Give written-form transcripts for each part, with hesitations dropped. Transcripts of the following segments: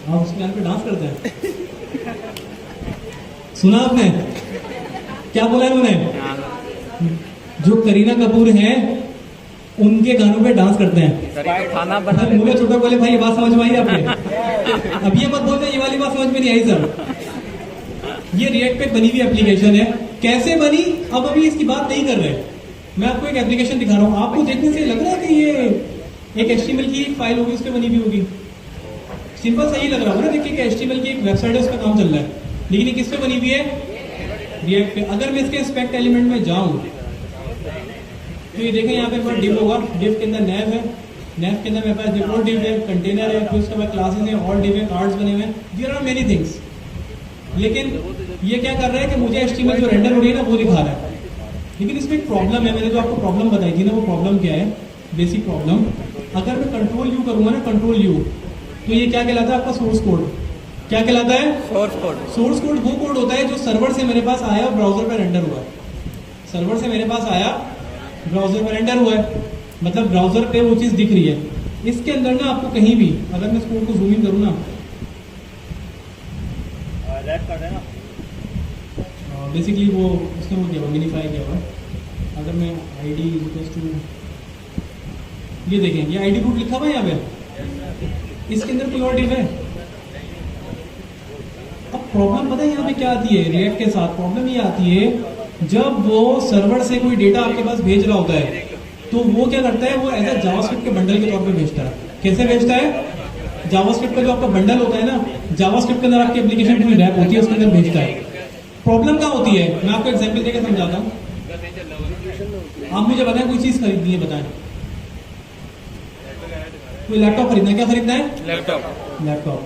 आप उसके गाने पे डांस करते हैं? सुना आपने क्या बोला इन्होंने? जो करीना कपूर हैं उनके गानों पे डांस करते हैं। खाना बना मुझे छोटा बोले भाई ये बात समझ में आई आपने? अब ये मत बोलते ये वाली बात समझ में नहीं आई सर। ये रिएक्ट पे बनी हुई एप्लीकेशन है। कैसे बनी अब अभी इसकी बात नहीं कर रहे। मैं आपको एक एप्लीकेशन दिखा रहा हूँ। आपको देखने से लग रहा है कि ये एक HTML की एक फाइल होगी, उस पर बनी हुई होगी। सिंपल सही लग रहा होगा ना, देखिए कि HTML की एक वेबसाइट है, उस पर काम चल रहा है, लेकिन ये किस पे बनी हुई है? रिएक्ट पे। अगर मैं इसके इंस्पेक्ट एलिमेंट में जाऊं तो ये देखें यहाँ पे मेरा डिव होगा, डिव के अंदर नैव है, नैव के अंदर मेरे पास डिफॉल्ट डिव है, कंटेनर है, फिर उसके बाद क्लासेस है, ऑल डिव है, कार्ड्स बने हुए हैं, देयर आर मेनी थिंग्स। लेकिन ये क्या कर रहा है कि मुझे HTML जो रेंडर हो रही है ना वो दिखा रहा है। लेकिन इसमें एक प्रॉब्लम है, मैंने जो आपको प्रॉब्लम बताई थी ना, वो प्रॉब्लम क्या है? बेसिक प्रॉब्लम, अगर मैं कंट्रोल यू करूंगा ना, कंट्रोल यू, तो ये क्या कहलाता है आपका? Source code. क्या कहलाता है? Source code. सोर्स कोड वो कोड होता है जो सर्वर से मेरे पास आया और ब्राउजर पे रेंडर हुआ है। सर्वर से मेरे पास आया, ब्राउजर पे रेंडर हुआ है, मतलब ब्राउजर पे वो चीज दिख रही है। इसके अंदर ना आपको कहीं भी, अगर मैं इस कोड को जूम इन करूँ ना, बेसिकली वो उसने वो किया, मिनिफाई किया हुआ है। अगर मैं ID टू, ये देखें, ये ID रूट लिखा हुआ है यहाँ पे, इसके अंदर कोई और डिव है। अब प्रॉब्लम पता है यहाँ पे क्या आती है? रिएक्ट के साथ प्रॉब्लम ये आती है, जब वो सर्वर से कोई डेटा आपके पास भेज रहा होता है तो वो क्या करता है? वो एज जावास्क्रिप्ट के बंडल के तौर पे भेजता है। कैसे भेजता है? जावास्क्रिप्ट का जो आपका बंडल होता है ना, जावास्क्रिप्ट के अंदर आपकी एप्लीकेशन पूरी रैप होती है, उसके अंदर भेजता है। प्रॉब्लम क्या होती है? मैं आपको एग्जांपल देकर समझाता हूँ। आप मुझे बताएं कोई चीज खरीदनी है, बताएं। कोई लैपटॉप खरीदना है, क्या खरीदना है? लैपटॉप। लैपटॉप,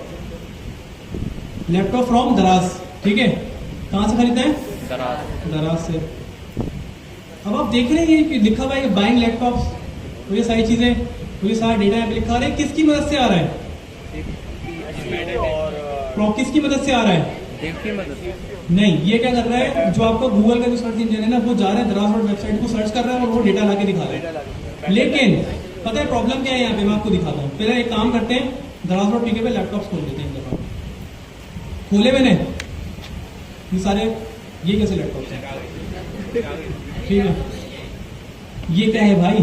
लैपटॉप फ्रॉम दराज, ठीक है? कहां से खरीदना है? दराज से। अब आप देख रहे हैं कि लिखा हुआ है बाइंग लैपटॉप्स, तो ये सारी चीजें, तो ये सारा डेटा यहाँ पे लिखा रहा है। किसकी मदद से आ रहा है? किसकी मदद से आ रहा है? नहीं, ये क्या कर रहा है? जो आपका गूगल का जो सर्च इंजन है ना, वो जा रहा है दराज डॉट वेबसाइट को सर्च कर रहा है और वो डेटा लाके दिखा रहा है। लेकिन पता है प्रॉब्लम क्या है? यहाँ पे मैं आपको दिखाता हूँ। पहले एक काम करते हैं, दराज डॉट पीके पे लैपटॉप खोल देते हैं। खोले मैंने ये सारे, ये कैसे लैपटॉप है? ठीक है, ये क्या है भाई?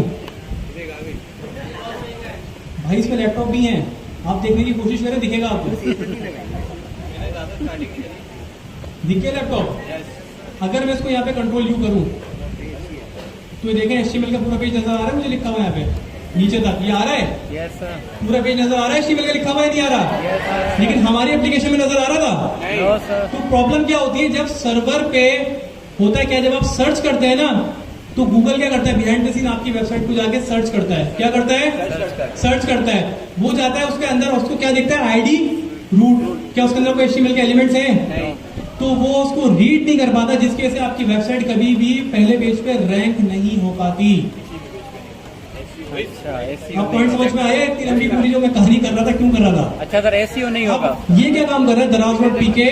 भाई इसमें लैपटॉप भी हैं, आप देखने की कोशिश करें, दिखेगा आपको? दिखे लैपटॉप? अगर मैं इसको यहाँ पे कंट्रोल यू करूं तो ये देखें HTML का पूरा पेज नजर आ रहा है मुझे लिखा हुआ है यहाँ पे नीचे तक। ये आ रहा है? yes, पूरा पेज नजर आ रहा है, HTML का लिखा हुआ है? नहीं आ रहा? yes, लेकिन हमारी एप्लीकेशन में नजर आ रहा था? no, तो प्रॉब्लम क्या होती है? जब सर्वर पे होता है क्या, जब आप सर्च करते हैं ना, तो गूगल क्या करता है? बिहाइंड द सीन आपकी वेबसाइट को जाके सर्च करता है। क्या करता है? सर्च करता है। वो जाता है उसके अंदर, उसको क्या दिखता है? ID root. क्या उसके अंदर कोई HTML के एलिमेंट्स हैं? तो वो उसको रीड नहीं कर पाता, जिसकी वजह से आपकी वेबसाइट कभी भी पहले पेज पे रैंक नहीं हो पाती। अब पॉइंट समझ में आया? इतनी लंबी पूरी जो मैं कहानी कर रहा था, क्यों कर रहा था? अच्छा, अगर SEO नहीं होगा, ये क्या काम कर रहा है? दराज डॉट पीके,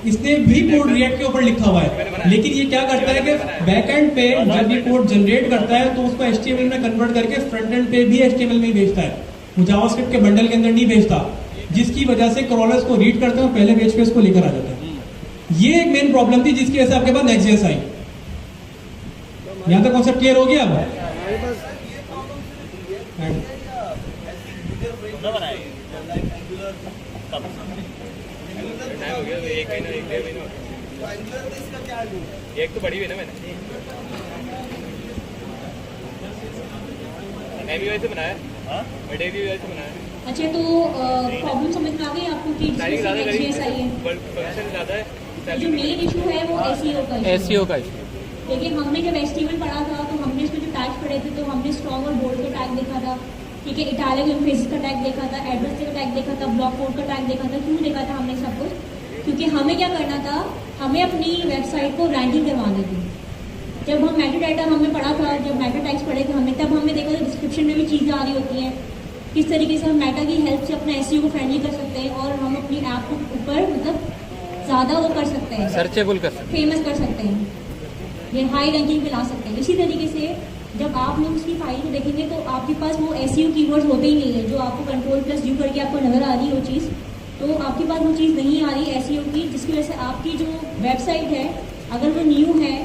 इसने भी कोड रिएक्ट के ऊपर लिखा हुआ है, लेकिन ये क्या करता है कि बैकएंड पे जब ये कोड जनरेट करता है तो उसको HTML में कन्वर्ट करके फ्रंट एंड पे भी HTML में ही भेजता है, वो जावास्क्रिप्ट के बंडल के अंदर नहीं भेजता, जिसकी वजह से क्रॉलर्स को रीड करते हैं और पहले पेज पे इसको लेकर आ जाते हैं। ये एक मेन प्रॉब्लम थी जिसकी वजह से आपके पास नेक्स्ट.जेएस आई। यहां तक कॉन्सेप्ट क्लियर हो गया? अब एक तो बड़ी हुई ना मैंने वैसे बनाया, वैसे बनाया। अच्छा, तो प्रॉब्लम समझ में आ गई आपको कि नेक्स्ट.जेएस आई है? जो मेन इशू है वो SEO का इशू। लेकिन हमने जब HTML पढ़ा था तो हमने इसमें जो टैग्स पढ़े थे, तो हमने स्ट्रॉन्ग और बोल्ड का टैग देखा था, ठीक है, इटालिक एम्फेसिस का टैग देखा था, एड्रेस का टैग देखा था, ब्लॉक कोड का टैग देखा था। क्यों देखा था हमने सब कुछ? क्योंकि हमें क्या करना था, हमें अपनी वेबसाइट को रैंकिंग करवानी थी। जब हम मेटा डाटा हमने पढ़ा था, जब मेटा टैग्स पढ़े थे हमने, तब हमने देखा था डिस्क्रिप्शन में भी चीज़ें आ रही होती हैं, किस तरीके से हम मेटा की हेल्प से अपना SEO को फ्रेंडली कर सकते हैं और हम अपनी ऐप को ऊपर मतलब ज़्यादा वो कर सकते हैं, सर्चेबल कर सकते हैं, फेमस कर सकते हैं, ये हाई रैंकिंग पे ला सकते हैं। इसी तरीके से जब आप लोग उसकी फाइल को देखेंगे तो आपके पास वो SEO कीवर्ड्स होते ही नहीं है, जो आपको कंट्रोल+U करके आपको नजर आ रही है वो चीज़, तो आपको आपके पास वो चीज़ नहीं आ रही SEO की, जिसकी वजह से आपकी जो वेबसाइट है अगर वो न्यू है,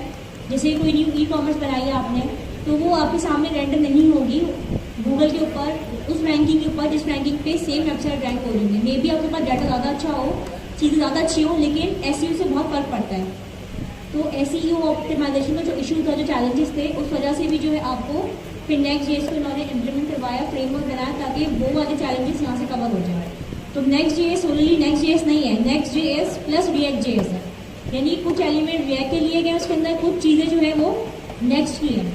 जैसे कोई न्यू ई-कॉमर्स बनाई है आपने, तो वो आपके सामने रेंडर नहीं होगी गूगल के ऊपर उस रैंकिंग के ऊपर जिस रैंकिंग पे सेम वेबसाइट रैंक हो रही है। मे बी आपके पास डाटा ज़्यादा अच्छा हो, चीज़ें ज़्यादा अच्छी हो, लेकिन SEO से बहुत फर्क पड़ता है। तो SEO ऑप्टिमाइजेशन में जो इशू था, जो चैलेंजेस थे, उस वजह से भी जो है आपको फिर Next.js को इन्होंने इम्प्लीमेंट करवाया, फ्रेमवर्क बनाया, ताकि वो वाले चैलेंजेस यहाँ से कवर हो जाए। तो Next.js ओनली Next.js नहीं है, Next.js प्लस React.js है, यानी कुछ एलिमेंट React के लिए गए उसके अंदर, कुछ चीज़ें जो है वो Next की है।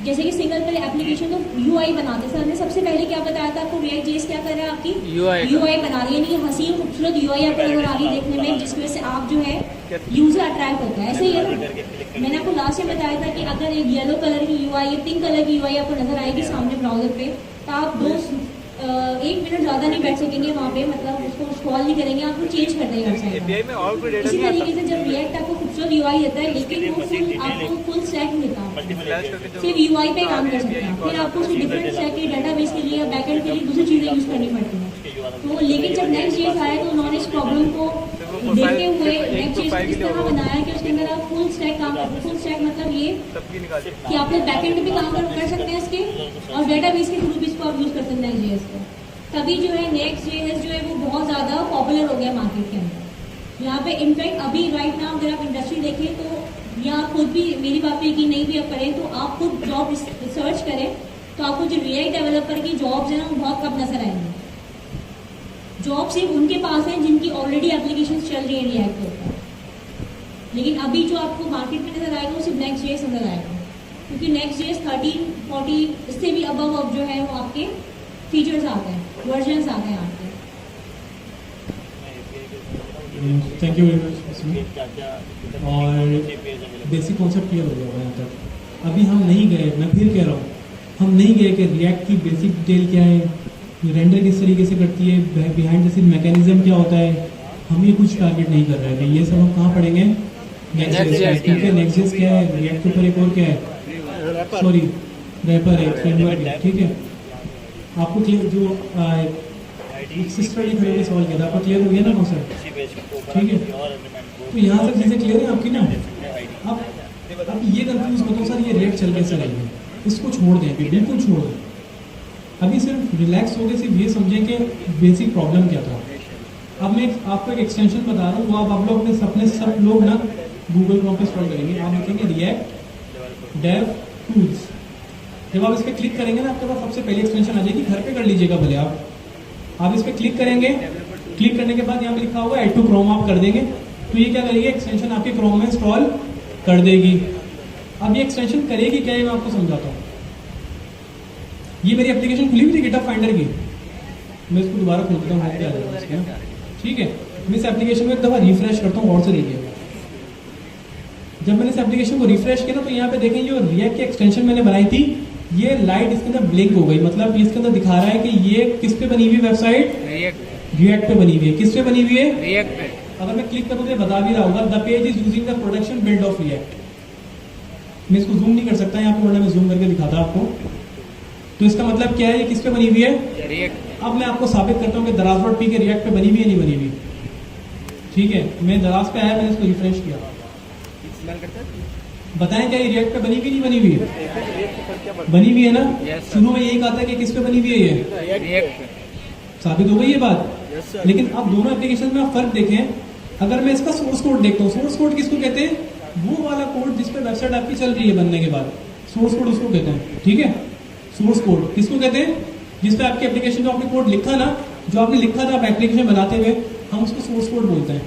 जैसे कि सिंगल पहले एप्लीकेशन तो UI बनाते सर ने सबसे पहले क्या बताया था आपको, React.js क्या कर रहा है आपकी UI बना रही है, यानी हसीन खूबसूरत UI आपको नजर आ रही है देखने में, जिसकी वजह से आप जो है यूजर अट्रैक्ट होता है। ऐसे ही है ना, मैंने आपको लास्ट में बताया था कि अगर एक येलो कलर की UI या पिंक कलर की UI आपको नजर आएगी सामने ब्राउजर पे, तो आप 1 मिनट ज़्यादा नहीं बैठ सकेंगे वहाँ पे, मतलब उसको स्क्रॉल नहीं करेंगे, आपको चेंज कर देगा वेबसाइट। इसी तरीके से जब React आपको खूबसूरत UI देता है, लेकिन वो आपको फुल स्टैक नहीं देता, सिर्फ UI पे काम कर सकते हैं, फिर आपको उसकी डिफरेंट स्टैक के डाटाबेस के लिए या बैकएंड के लिए दूसरी चीज़ें यूज़ करनी पड़ती हैं। तो लेकिन जब Next.js आया तो उन्होंने इस प्रॉब्लम को देखते हुए Next.js को इस तरह बनाया कि उसके अंदर आप फुल स्टैक काम करते। फुल स्टैक मतलब ये कि आप लोग बैकएंड पे भी काम कर सकते हैं इसके, और डेटाबेस के थ्रू भी इसको आप यूज़ कर सकते हैं Next.js को। तभी जो है Next.js जो है वो बहुत ज़्यादा पॉपुलर हो गया मार्केट के अंदर। यहाँ पे इनफैक्ट अभी राइट नाउ अगर आप इंडस्ट्री देखें तो, या आप खुद भी मेरी बात पे यकीन नहीं भी आप करें तो आप खुद जॉब रिसर्च करें तो आपको जो React डेवलपर की जॉब्स है ना वो बहुत कम नजर आएंगी। जॉब सिर्फ उनके पास है जिनकी ऑलरेडी एप्लीकेशन चल रही है React के ऊपर, लेकिन अभी जो आपको मार्केट में नजर आएगा वो सिर्फ Next.js नजर आएगा, क्योंकि Next.js 13, 40 इससे भी अबव अब जो है वो आपके फीचर्स आते हैं, वर्जन्स आते हैं आपके। Thank you very much. और बेसिक कॉन्सेप्ट क्लियर हो गया यहाँ तक। अभी हम नहीं गए, मैं फिर कह रहा हूँ, हम नहीं गए कि React की बेसिक डिटेल क्या है, रेंडर किस तरीके से करती है, बिहाइंड द सीन मैकेनिज्म क्या होता है, हम ये कुछ टारगेट नहीं कर रहे हैं। ये सब हम कहाँ पढ़ेंगे, Next.js। ठीक है, Next.js क्या है, React के ऊपर एक और क्या है, सॉरी रैपर है, फ्रेमवर्क है। ठीक है, आपको क्लियर जो सिस्टर ने खड़े सवाल किया था, आपको क्लियर हो गया ना कॉन्सेप्ट? ठीक है, तो यहाँ से चीज़ें क्लियर है आपकी ना। अब ये कंफ्यूज मत हो सर ये React चल कैसे रही है, इसको छोड़ दें, बिल्कुल छोड़ दें। अभी सिर्फ रिलैक्स हो गए, सिर्फ ये समझें कि बेसिक प्रॉब्लम क्या था। अब मैं आपको एक एक्सटेंशन बता रहा हूँ, वो आप लोग अपने सब लोग ना गूगल क्रोम पे इंस्टॉल करेंगे, आप लिखेंगे React Dev Tools। जब आप इस पर क्लिक करेंगे ना, आपके पास सबसे पहली एक्सटेंशन आ जाएगी, घर पे कर लीजिएगा भले आप इस पर क्लिक करेंगे, क्लिक करने के बाद यहाँ पे लिखा होगा ऐड टू क्रोम, आप कर देंगे तो ये क्या करेगी, एक्सटेंशन आपके क्रोम में इंस्टॉल कर देगी। अब ये एक्सटेंशन करेगी क्या है मैं आपको समझाता हूँ। ये मेरी एप्लीकेशन खुली हुई थी गिटहब फाइंडर की, मैं इसको दोबारा खोलता हूँ, ठीक है। मैं इस एप्लीकेशन को एक दफ़ा रिफ्रेश करता हूँ, और से देखिएगा। जब मैंने इस एप्लीकेशन को रिफ्रेश किया ना, तो यहाँ पे देखें जो React की एक्सटेंशन मैंने बनाई थी, ये लाइट इसके अंदर ब्लिंक हो गई, मतलब इसके अंदर दिखा रहा है कि ये किस पे बनी हुई वेबसाइट, React पे बनी हुई है। किस पे बनी हुई है, React पे। अगर मैं क्लिक करूँ तो बता भी रहा होगा the page is using the production build of React। मैं इसको जूम नहीं कर सकता यहाँ पे, वरना मैं जूम करके दिखाता आपको। तो इसका मतलब क्या है, ये किस पे बनी हुई है, React। अब मैं आपको साबित करता हूँ कि दराज.p के React पे बनी हुई है नहीं बनी हुई। ठीक है, मैं दराज पे आया, मैंने इसको रिफ्रेश किया, बताएं क्या ये React पे बनी हुई नहीं बनी हुई है, बनी हुई है ना। शुरू में यही कहा था कि किस पे बनी हुई है, ये React पे। साबित हो गई ये बात। लेकिन अब दोनों एप्लीकेशन में आप फर्क देखें, अगर मैं इसका सोर्स कोड देखता हूँ, सोर्स कोड किसको कहते हैं, वो वाला कोड जिस पे वेबसाइट आपकी चल रही है बनने के बाद, सोर्स कोड उसको कहते हैं। ठीक है, सोर्स कोड किसको कहते हैं, जिस पे आपकी एप्लीकेशन जो आपने कोड लिखा ना, जो आपने लिखा था आप एप्लीकेशन बनाते हुए, हम उसको सोर्स कोड बोलते हैं।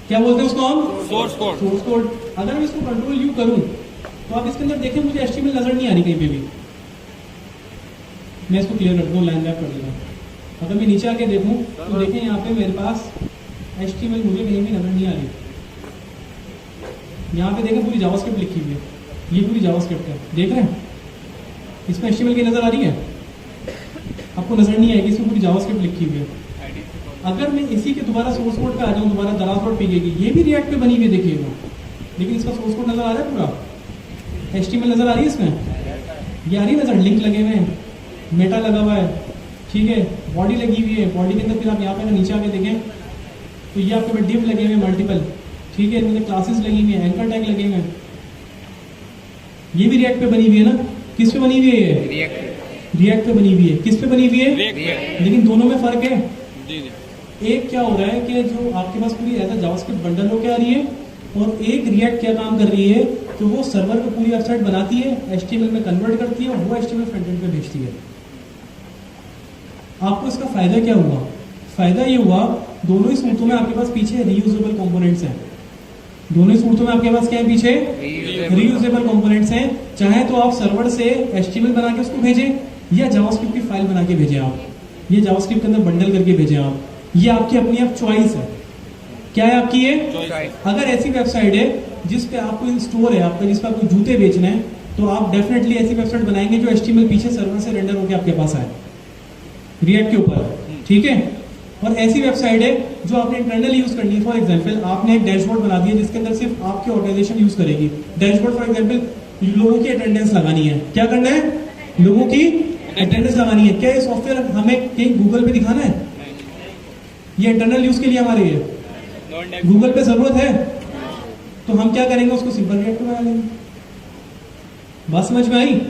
क्या बोलते हैं उसको हम, सोर्स कोड। Source code. अगर मैं इसको कंट्रोल यू करूं तो आप इसके अंदर देखें मुझे HTML नजर नहीं आ रही कहीं पे भी। मैं इसको क्लियर कर दूं, लाइन रैप कर देता हूं। अगर मैं नीचे आके देखूं तो देखें यहाँ पे मेरे पास HTML मुझे कहीं भी नजर नहीं आ रही। यहाँ पे देखें पूरी जावास्क्रिप्ट लिखी हुई है, ये पूरी जावास्क्रिप्ट है, देख रहे हैं। इसमें HTML की नजर आ रही है, आपको नजर नहीं आएगी, इसमें पूरी जावास्क्रिप्ट लिखी हुई है। अगर मैं इसी के दोबारा सोर्स कोड पे आ जाऊँ, दोबारा दराज.p की, ये भी React पे बनी हुई देखिएगा, लेकिन इसका सोर्स कोड नजर आ रहा है, पूरा HTML नजर आ रही है इसमें, ये आ रही है नजर, लिंक लगे हुए हैं, मेटा लगा हुआ है। ठीक है, बॉडी लगी हुई है, बॉडी के अंदर फिर आप यहाँ पे नीचे आके देखें तो ये आपके पास डिव लगे हुए मल्टीपल, ठीक है, इनमें क्लासेस लगी हुई है, एंकर टैग लगे हुए हैं। ये भी रिएक्ट पे बनी हुई है ना, किस पे बनी हुई है ये? रिएक्ट पे बनी हुई है। किस पे बनी हुई है? लेकिन दोनों में फर्क है। एक क्या हो रहा है कि जो आपके पास पूरी एज जावास्क्रिप्ट बंडल होकर आ रही है, और एक रिएक्ट क्या काम कर रही है कि वो सर्वर को पूरी वेबसाइट बनाती है, HTML में कन्वर्ट करती है और वो HTML फ्रंट एंड पे भेजती है। आपको इसका फायदा क्या हुआ? फायदा ये हुआ, दोनों ही सूरतों में आपके पास पीछे रीयूजेबल कंपोनेंट्स हैं। दोनों ही सूरतों में आपके पास क्या है? पीछे रीयूजेबल कंपोनेंट्स हैं। चाहे तो आप सर्वर से HTML बना के उसको भेजें, या जावास्क्रिप्ट की फाइल बना के भेजें आप, ये जावास्क्रिप्ट के अंदर बंडल करके भेजें आप। ये आपकी अपनी आप चॉइस है। क्या है आपकी ये? अगर ऐसी वेबसाइट है जिस पे आपको स्टोर है आपका, जिस पे आपको जूते बेचने हैं, तो आप डेफिनेटली ऐसी वेबसाइट बनाएंगे जो HTML पीछे सर्वर से रेंडर होकर आपके पास आए रिएक्ट के ऊपर, ठीक है। और ऐसी वेबसाइट है जो आपने इंटरनल यूज करनी है। फॉर एग्जांपल आपने एक डैशबोर्ड बना दिया जिसके अंदर सिर्फ आपकी ऑर्गेनाइजेशन यूज करेगी। डैशबोर्ड फॉर एग्जांपल लोगों की अटेंडेंस लगानी है। क्या करना है? लोगों की अटेंडेंस लगानी है। क्या ये सॉफ्टवेयर हमें कहीं गूगल पे दिखाना है? ये इंटरनल यूज के लिए हमारे है, गूगल पे जरूरत है, तो हम क्या करेंगे? उसको सिंपल रिएक्ट बना लेंगे। बात समझ में आई?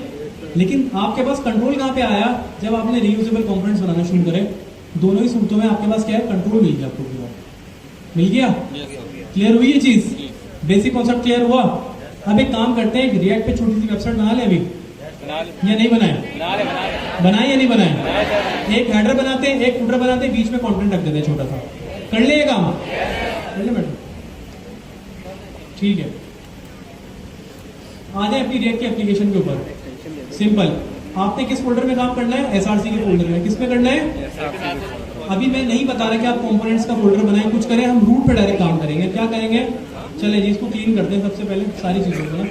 लेकिन आपके पास कंट्रोल कहां पे आया? जब आपने रीयूजेबल कंपोनेंट्स बनाना शुरू करे। दोनों ही सूरतों में आपके पास क्या है? कंट्रोल मिल गया आपको पूरा। मिल गया? क्लियर हुई ये चीज? बेसिक कॉन्सेप्ट क्लियर हुआ? अब एक काम करते हैं, रिएक्ट पे छोटी सी वेबसाइट बना ले अभी, या नहीं बनाए? बनाए या नहीं बनाए? एक हेडर बनाते हैं, एक फुटर बनाते हैं, बीच में कंटेंट रख देते हैं छोटा सा। कर ले ये काम? कर ले मैडम, ठीक है। आ जाए अपनी रिएक्ट की एप्लीकेशन के ऊपर। सिंपल, आपने किस फोल्डर में काम करना है? SRC के फोल्डर में। किस में करना है? अभी मैं नहीं बता रहा कि आप कंपोनेंट्स का फोल्डर बनाएं, कुछ करें, हम रूट पे डायरेक्ट काम करेंगे। क्या करेंगे? चले जी, इसको क्लीन करते हैं सबसे पहले सारी चीजों को ना।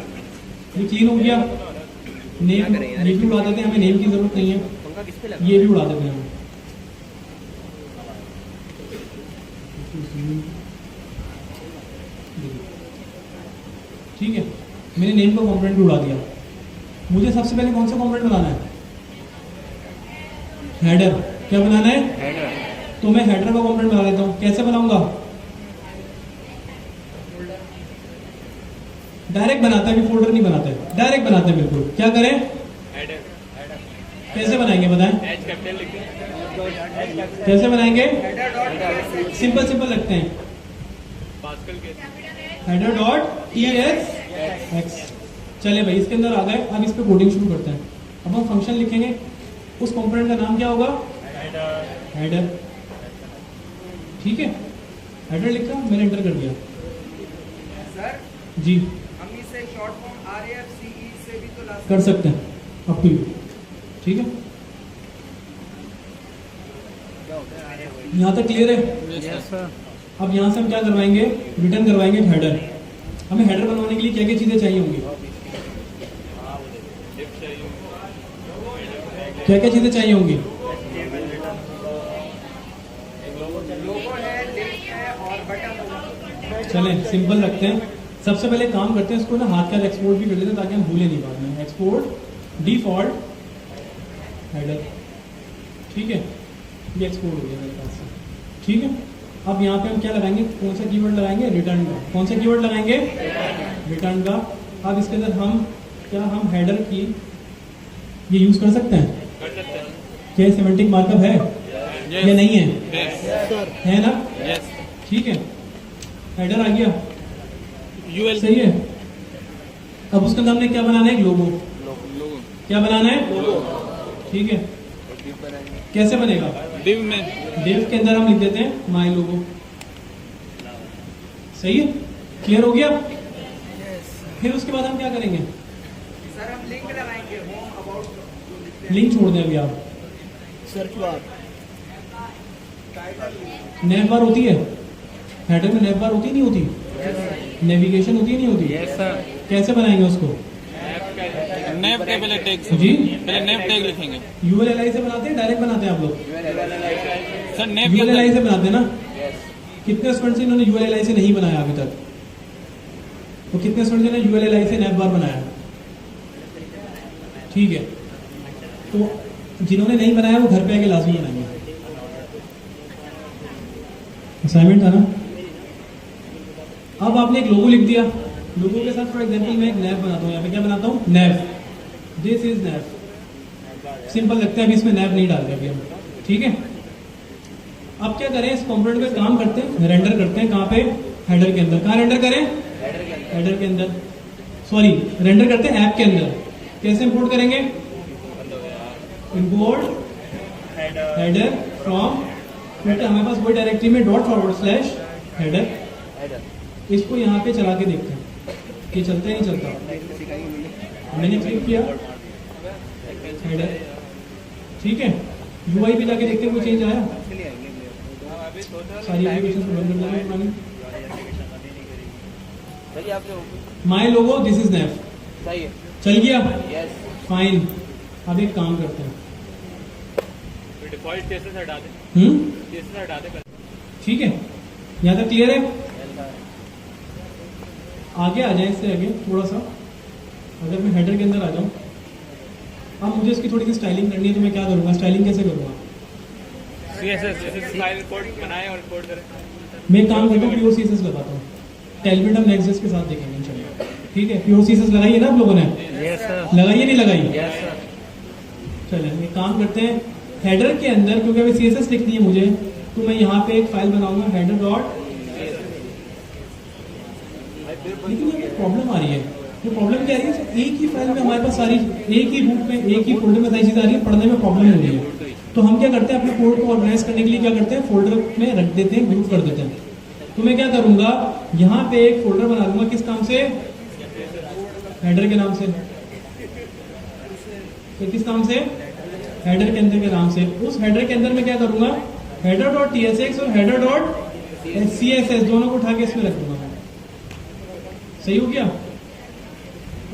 ये क्लीन हो गया, नेम ये भी उड़ा देते हैं, हमें नेम की जरूरत नहीं है, ये भी उड़ा देते हैं हम। ठीक है, मैंने नेम का कंपोनेंट भी उड़ा दिया। मुझे सबसे पहले कौन सा कंपोनेंट बनाना है? हेडर। क्या बनाना है? हेडर। तो मैं हेडर का कंपोनेंट बना लेता हूं। कैसे बनाऊंगा? डायरेक्ट बनाता है, फोल्डर नहीं बनाते, डायरेक्ट बनाते हैं बिल्कुल। क्या करें? हेडर। कैसे बनाएंगे बताएं? कैसे बनाएंगे? सिंपल सिंपल रखते हैं, हेडर डॉट ESX। चले भाई, इसके अंदर आ गए। अब इस पे कोडिंग शुरू करते हैं। अब हम फंक्शन लिखेंगे, उस कंपोनेंट का नाम क्या होगा? हेडर। ठीक है, हेडर लिखा, मैंने एंटर कर दिया। सर जी, हम इसे शॉर्ट फॉर्म RAFCE से भी तो ला कर सकते हैं, अप टू यू। ठीक है, यहाँ तक क्लियर है? Yes sir. अब यहाँ से हम क्या करवाएंगे? रिटर्न करवाएंगे हेडर। हमें हेडर बनवाने के लिए क्या क्या चीजें चाहिए होंगी? क्या क्या चीजें चाहिए होंगी? लोगो है, लिंक है और बटन होगा। चलें सिंपल रखते हैं। सबसे पहले काम करते हैं, इसको ना हाथ का एक्सपोर्ट भी कर लेते हैं ताकि हम भूले नहीं बाद में। एक्सपोर्ट डिफॉल्ट हेडर, ठीक है, ये एक्सपोर्ट हो गया मेरे पास से। ठीक है, अब यहाँ पे हम क्या लगाएंगे? कौन सा कीवर्ड लगाएंगे? रिटर्न का। कौन सा कीवर्ड लगाएंगे? रिटर्न का। अब इसके अंदर हम क्या, हम हेडर की ये यूज कर सकते हैं? क्या सिमेंटिक मार्कअप है या नहीं है? है ना? ठीक है, हेडर आ गया, सही है। अब उसके अंदर हमने क्या बनाना है? लोगो। क्या बनाना है? ठीक है, कैसे बनेगा? डिव में। डिव के अंदर हम लिख देते हैं माई लोगो। सही है, क्लियर हो गया? फिर उसके बाद हम क्या करेंगे? सर हम लिंक लगाएंगे, होम अबाउट। लिंक छोड़ दें अभी आप। सर्च बार, नेव बार होती है हेडर में? नेव बार होती नहीं होती? नेविगेशन होती नहीं होती? Yes sir. कैसे बनाएंगे उसको? नेव के पहले टैग जी, पहले नेव टैग लिखेंगे। ULLI से बनाते हैं, डायरेक्ट बनाते हैं आप लोग? सर नेव ULLI से बनाते हैं ना? कितने स्टूडेंट्स इन्होंने ULLI से नहीं बनाया अभी तक? तो कितने स्टूडेंट्स ने ULLI से नेव बार बनाया? ठीक है, तो जिन्होंने नहीं बनाया वो घर पे आके लाजमी बनाएंगे। असाइनमेंट था ना? अब आपने एक लोगो लिख दिया, लोगो के साथ फॉर एग्जांपल मैं एक नैव बनाता हूँ, यहाँ पे क्या बनाता हूँ, नैव, दिस इज नैव। सिंपल लगता है, अभी इसमें नैव नहीं डाल रहे अभी हम, ठीक है। अब क्या करें, इस कंपोनेंट पे काम करते हैं, रेंडर करते हैं, कहाँ पे, हेडर के अंदर। कहाँ रेंडर करें, हेडर के अंदर, सॉरी रेंडर करते हैं ऐप के अंदर। कैसे इंपोर्ट करेंगे, इंपोर्ट हेडर फ्रॉम, क्योंकि हमारे पास वही डायरेक्टरी में ./हेडर, इसको यहाँ पे चला के देखते हैं कि चलता है नहीं चलता। मैंने क्लिक किया हेडर, ठीक है। यूआई पे जाके देखते हैं कोई चेंज आया, सारी एप्लीकेशन को बंद कर देंगे। माई लोगो दिस इज नैव, चल गया, फाइन। अब एक काम करते हैं, डिफॉल्ट केसेस हटा दे, केसेस हटा दे, ठीक है। यहाँ तक क्लियर है। आगे आ जाए, इससे आगे थोड़ा सा, अगर मैं हेडर के अंदर आ जाऊँ, अब मुझे इसकी थोड़ी सी स्टाइलिंग करनी है, तो मैं क्या करूँगा, स्टाइलिंग कैसे करूँगा, CSS फाइल कोड बनाए और कोड करें। मैं काम करता हूँ, प्योर CSS लगाता हूँ। टेलमेंट हम नेक्स्ट के साथ देखेंगे इंशाल्लाह, ठीक है। प्योर CSS लगाई है ना आप लोगों ने, यस सर, लगाई है नहीं लगाई, यस सर। चलें एक काम करते हैं, हेडर के अंदर, क्योंकि अभी CSS लिखनी है मुझे, तो मैं यहाँ पे एक फाइल बनाऊंगा हेडर डॉट। लेकिन ये प्रॉब्लम आ रही है, ये प्रॉब्लम क्या आ रही है, एक ही फाइल में हमारे पास सारी, एक ही बुक में, एक ही फोल्डर में सारी चीजें आ रही है, पढ़ने में प्रॉब्लम हो रही है। तो हम क्या करते हैं, अपने कोड को ऑर्गेनाइज करने के लिए क्या करते हैं, फोल्डर में रख देते हैं, ग्रुप कर देते हैं। तो मैं क्या करूंगा, यहाँ पे एक फोल्डर बना लूंगा, किस नाम से, हेडर के नाम से, तो किस नाम से, हेडर के अंदर के नाम से। उस हेडर के अंदर मैं क्या करूंगा, हेडर डॉट TSX और हेडर डॉट CSS दोनों को उठा के इसमें रख दूंगा। सही हो गया।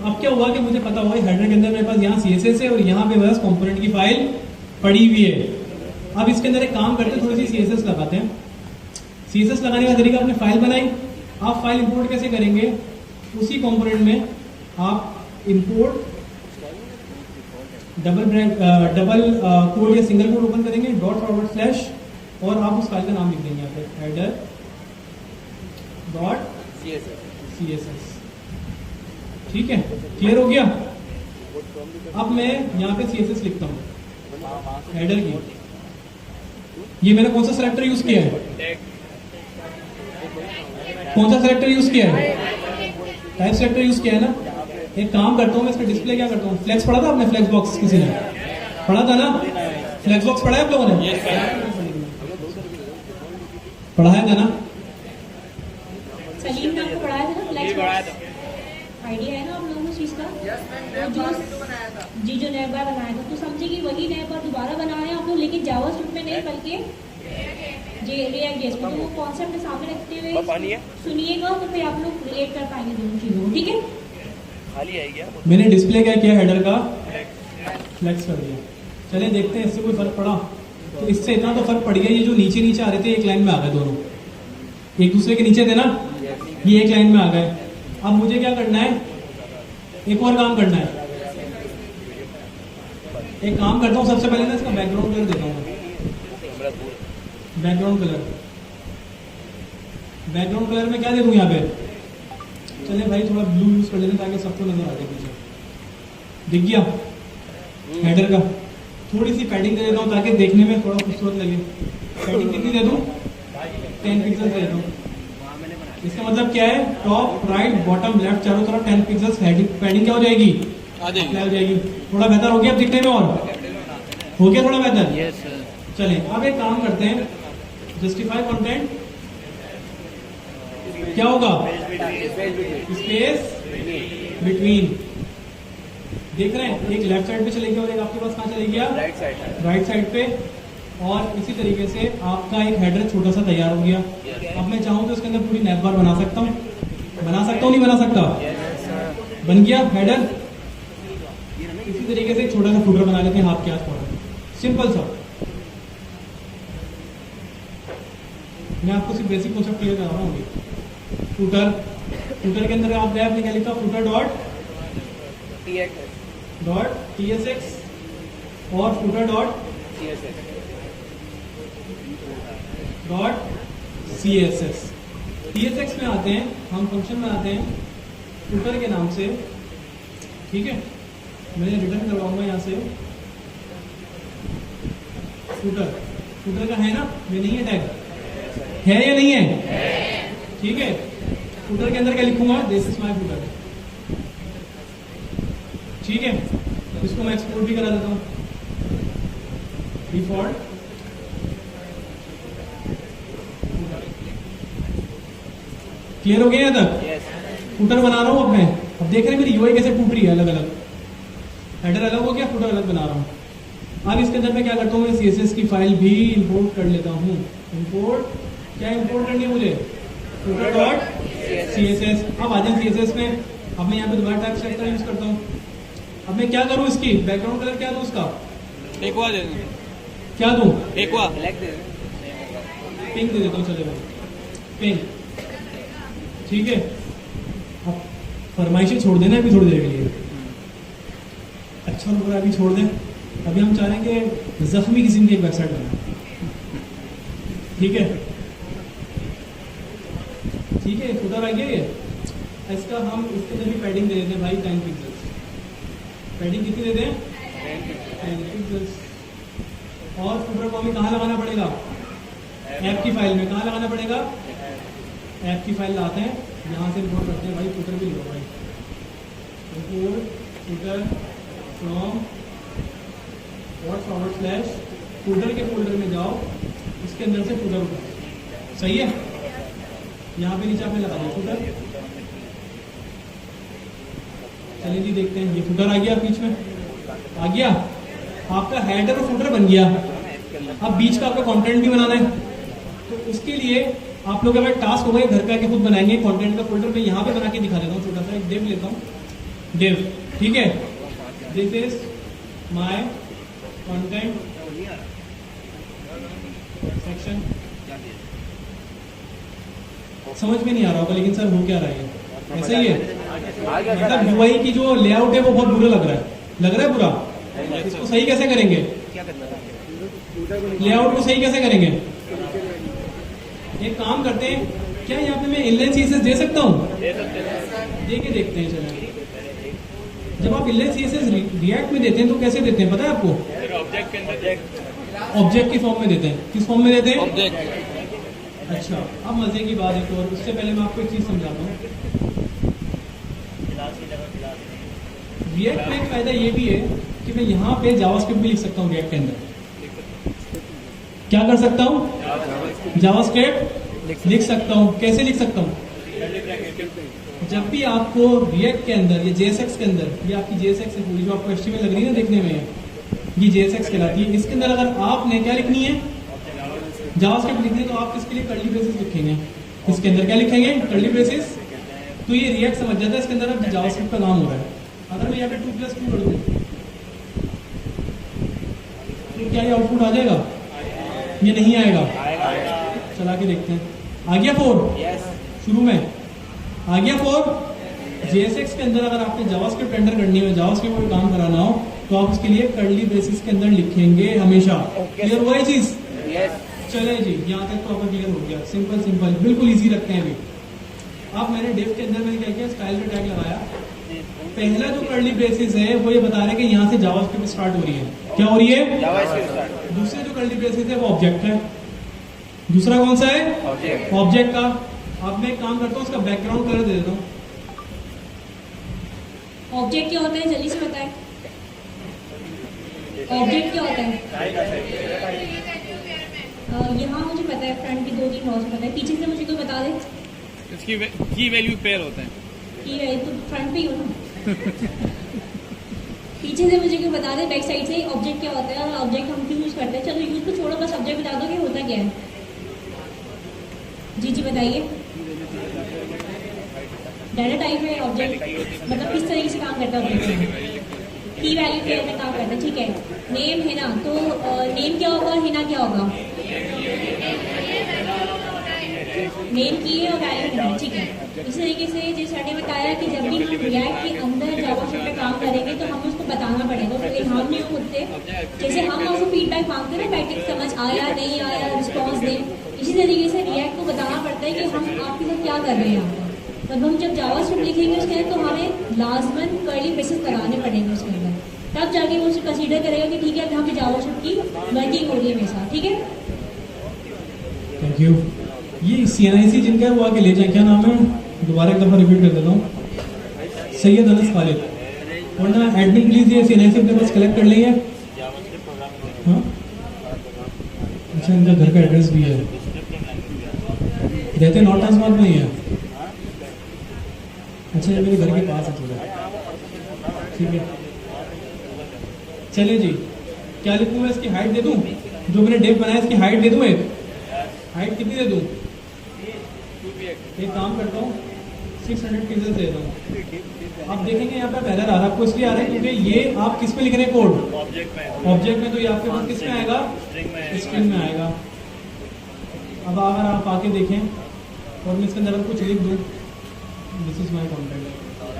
अब क्या हुआ कि मुझे पता हुआ हेडर के अंदर मेरे पास यहाँ CSS है और यहाँ पे बस कंपोनेंट की फाइल पड़ी हुई है। अब इसके अंदर एक काम करते हैं, थोड़ी सी CSS लगाते हैं। CSS लगाने का तरीका, आपने फाइल बनाई, आप फाइल इंपोर्ट कैसे करेंगे, उसी कंपोनेंट में आप इंपोर्ट डबल कोड या सिंगल कोड ओपन करेंगे, ./ और आप उस फाइल का नाम लिख देंगे यहाँ पे, हेडर डॉट CSS, ठीक है। क्लियर हो गया। अब मैं यहाँ पे CSS लिखता हूँ हेडर की, ये मैंने कौन सा सेलेक्टर यूज किया है, कौन सा सेलेक्टर यूज किया है, टाइप सेलेक्टर यूज किया है ना। एक काम करता हूँ, मैं इसका डिस्प्ले क्या करता हूँ, फ्लेक्स पढ़ा था आपने, फ्लेक्स बॉक्स किसी ने पढ़ा था ना, फ्लेक्स बॉक्स पढ़ा है आप लोगों ने, पढ़ाया था ना, सलीम ने आपको पढ़ाया था ना, फ्लेक्स बॉक्स, आइडिया है ना आप लोगों को इस चीज का, जी जो नैव बार बनाया था, तो समझे कि वही नैव बार दोबारा बना रहे हैं आप लोग, लेकिन जावास्क्रिप्ट में नहीं बल्कि रिएक्ट जेएस में। तो वो कॉन्सेप्ट सामने रखते हुए सुनिएगा, तो फिर आप लोग रिलेट कर पाएंगे दोनों चीजों को, ठीक है। खाली आई गया, मैंने डिस्प्ले क्या किया, हेडर का फ्लेक्स कर दिया। चलिए देखते हैं इससे कोई फर्क पड़ा, तो इससे इतना तो फर्क पड़ गया, ये जो नीचे नीचे आ रहे थे एक लाइन में आ गए, दोनों एक दूसरे के नीचे थे ना, ये एक लाइन में आ गए। अब मुझे क्या करना है, एक और काम करना है, एक काम करता हूँ, सबसे पहले ना इसका बैकग्राउंड कलर देता हूँ, बैकग्राउंड कलर में क्या दे दूँ यहाँ पे, चले भाई थोड़ा ब्लू यूज कर लेते ताकि सबको नजर आ जाए पीछे, दिख गया हेडर का। थोड़ी सी पैडिंग दे देता हूँ ताकि देखने में थोड़ा खूबसूरत लगे। पैडिंग कितनी दे दूँ, 10 पिक्सल दे दूँ। इसका मतलब क्या है, टॉप राइट बॉटम लेफ्ट चारों तरफ 10 पिक्सल पैडिंग क्या हो जाएगी, क्या हो जाएगी। थोड़ा बेहतर हो गया अब दिखने में, और हो गया थोड़ा बेहतर। Yes sir. चलें अब एक काम करते हैं, जस्टिफाई कंटेंट क्या होगा, स्पेस बिटवीन। देख रहे हैं, एक लेफ्ट साइड पे चले गया और एक आपके पास कहाँ चले गया, राइट साइड पे। और इसी तरीके से आपका एक हेडर छोटा सा तैयार हो गया। अब मैं चाहूँ तो इसके अंदर पूरी नैव बार बना सकता हूँ, नहीं बना सकता, बन गया हेडर। इसी तरीके से एक छोटा सा फुटर बना लेते हैं हाथ के आसपास, सिंपल सा। मैं आपको सिर्फ बेसिक कॉन्सेप्ट क्लियर कर रहा हूँ। फुटर के अंदर आप आपने क्या लिखा, फुटर डॉट TSX और फुटर डॉट CSS। TSX में आते हैं, हम फंक्शन में आते हैं फुटर के नाम से, ठीक है। मैं रिटर्न करवाऊंगा यहाँ से फुटर का है ना, ये नहीं है टैग, है या नहीं है, ठीक है। फुटर के अंदर क्या लिखूंगा, दिस इज माय फुटर, ठीक है। इसको मैं एक्सपोर्ट भी करा देता हूँ, डिफॉल्ट क्लियर हो गया यहाँ तक। फुटर बना रहा हूँ अब मैं, अब देख रहे हैं मेरी यूआई कैसे टूट रही है, अलग अलग, हेडर अलग हो गया, फुटर अलग बना रहा हूँ। अब इसके अंदर मैं क्या करता हूँ, मैं CSS की फाइल भी इंपोर्ट कर लेता हूँ। इंपोर्ट क्या इंपोर्ट करनी है मुझे, footer.css। अब आ जाए CSS में, अब मैं यहाँ पे दोबारा टाइप सेलेक्टर यूज करता हूँ। अब मैं क्या करूँ, इसकी बैकग्राउंड कलर क्या दूँ, उसका एक्वा दे दो, क्या दूँ, एक्वा पिंक दे देता हूँ, चलेगा पिंक, ठीक है। अब फरमाइशें छोड़ देना अभी थोड़ी देर के लिए, अच्छा बुरा अभी छोड़ दें। अभी हम चाहेंगे जख्मी किस्म की एक वेबसाइट बनाए, ठीक है, ठीक है। फुटर आ गया ये, इसका हम इसके अंदर भी पैडिंग दे देते हैं भाई 10 पिक्सल्स। पैडिंग कितनी देते हैं, 10 पिक्सल्स। और फुटर को हमें कहाँ लगाना पड़ेगा, ऐप की फाइल में। कहाँ लगाना पड़ेगा, ऐप की फाइल लाते हैं, यहाँ से इंपोर्ट करते हैं भाई, फुटर भी लो भाई, इंपोर्ट फुटर फ्रॉम // फुटर के फोल्डर में जाओ, इसके अंदर से फुटर उठाओ, सही है। यहाँ पे नीचे आपने लगा दिया फुटर, चलिए जी देखते हैं, ये फुटर आ गया, बीच में आ गया आपका हेडर और फुटर बन गया। अब बीच का आपका कंटेंट भी बनाना है, तो उसके लिए आप लोग अगर टास्क हो गए, घर पे आके खुद बनाएंगे कंटेंट का फोल्डर। मैं यहाँ पे बना के दिखा देता हूँ, छोटा सा एक डिव लेता हूँ, डिव, ठीक है। This is my content section. समझ में नहीं आ रहा होगा, लेकिन सर हो क्या रहा है, ऐसा ही है। मतलब यूआई की जो लेआउट है वो बहुत बुरा लग रहा है बुरा। इसको सही कैसे करेंगे, लेआउट को सही कैसे करेंगे। एक काम करते हैं, क्या यहाँ पे मैं इनलाइन CSS दे सकता हूँ, दे के देखते हैं। चलिए, जब आप इनलाइन CSS रिएक्ट में देते हैं तो कैसे देते हैं पता है आपको, ऑब्जेक्ट के अंदर, ऑब्जेक्ट की फॉर्म में देते हैं। किस फॉर्म में देते हैं, ऑब्जेक्ट। अच्छा, अब मजे की बात है, और उससे पहले मैं आपको एक चीज समझाता हूँ। रिएक्ट में एक फायदा ये भी है कि मैं यहाँ पे जावास्क्रिप्ट भी लिख सकता हूँ रिएक्ट के अंदर। क्या कर सकता हूँ, जावास्क्रिप्ट लिख सकता हूँ। कैसे लिख सकता हूँ, जब भी आपको रिएक्ट के अंदर या JSX के अंदर, ये आपकी JSX है पूरी, जो आपको HTML लग रही है ना देखने में, ये JSX कहलाती है। इसके अंदर अगर आपने क्या लिखनी है, जावास्क्रिप्ट लिखनी है, तो आप इसके लिए कर्ली ब्रेसेस लिखेंगे। इसके अंदर क्या लिखेंगे, कर्ली ब्रेसेस। तो ये रिएक्ट समझ जाता है इसके अंदर अब जावास्क्रिप्ट का काम हो रहा है। अगर मैं यहाँ पे 2+2 कर दूँ तो क्या ये आउटपुट आ जाएगा, ये नहीं आएगा, चला के देखते हैं। आ गया 4, शुरू में आ गया 4। JSX के अंदर अगर आपने जावास्क्रिप्ट एंटर करनी है, जावास्क्रिप्ट में काम कराना हो, तो आप उसके लिए कर्ली ब्रेसेस के अंदर लिखेंगे हमेशा। क्लियर हुआ है चीज, चले जी, यहाँ तक तो आपका क्लियर हो गया। सिंपल बिल्कुल इजी रखते हैं अभी। अब मैंने डिव के अंदर मैंने क्या किया, स्टाइल का टैग लगाया। पहला जो कर्ली ब्रेसेस है वो ये बता रहे हैं कि यहाँ से जावास्क्रिप्ट स्टार्ट हो रही है। क्या हो रही है, दूसरे जो कर्ली ब्रेसेस है वो ऑब्जेक्ट है। दूसरा कौन सा है, ऑब्जेक्ट का। अब मैं एक काम करता हूँ, उसका बैकग्राउंड कलर दे देता हूँ। ऑब्जेक्ट क्या होता है, जल्दी से बताएं, ऑब्जेक्ट क्या होता है। यहाँ मुझे पता है, फ्रंट की 2-3 रॉज पता है, पीछे से मुझे कोई बता दे। इसकी की वैल्यू पेयर होते हैं, की वैल्यू तो फ्रंट पे ही हो ना। पीछे से मुझे क्यों बता दे, बैक साइड से ऑब्जेक्ट क्या होता है और ऑब्जेक्ट हम क्यों यूज करते हैं। चलो यूज को छोड़ो, बस ऑब्जेक्ट बता दो कि होता क्या है। जी बताइए। डाटा टाइप है ऑब्जेक्ट, मतलब किस तरीके से काम करता है ऑब्जेक्ट, की वैल्यू पेयर में काम करता है, ठीक है। नेम है ना, तो नेम क्या होगा, हिना क्या होगा, नेम की है और वैल्यू है, ठीक है। इस तरीके से जैसे मैंने बताया कि जब भी हम रिएक्ट के अंदर जावास्क्रिप्ट पे काम करेंगे तो हमें उसको बताना पड़ेगा। तो इल्हाम नहीं खुद से, जैसे हम आपसे फीडबैक मांगते हैं ना, बैठक समझ आया नहीं आया, रिस्पॉन्स दें, इसी तरीके से रिएक्ट को बताना पड़ता है कि हम आपके साथ क्या कर रहे हैं यहाँ पर। तब हम जब जावास्क्रिप्ट लिखेंगे उसके अंदर तो हमें लाजमन कर्ली ब्रेसेस लगाने पड़ेंगे उसके अंदर, तब जाके वो उसे कंसीडर करेगा कि ठीक है यहाँ पे जावास्क्रिप्ट की वर्किंग हो रही है मेरे साथ। ठीक है, थैंक यू। ये CNIC जिनका है वो आगे ले जाए, क्या नाम है, दोबारा एक दफ़ा रिपीट कर देता हूँ, सैयद अनस खालिद। वरना एडमिन प्लीज ये CNIC अपने पास कलेक्ट कर लेंगे। हाँ अच्छा, इनका घर का एड्रेस भी है, रहते नॉर्थ ट्रांसमार्ट में ही है। अच्छा ये मेरे घर के पास है थोड़ा, ठीक है। चलिए जी, क्या लिखूँ मैं, इसकी हाइट दे दूँ, जो मैंने डेप बनाया इसकी हाइट दे दूँ, एक हाइट कितनी दे दूँ, एक काम करता हूँ 600 पिक्सेल्स दे दूँ। आप देखेंगे यहाँ पे एरर आ रहा है, आपको इसलिए आ रहा है क्योंकि ये आप किस पे लिख रहे हैं कोड, ऑब्जेक्ट में, तो ये आपके पास किस में आएगा, स्ट्रिंग में आएगा। अब अगर आप आके देखें और मैं इसके अंदर कुछ लिख दूँ, दिस इज माई कॉन्टेंट,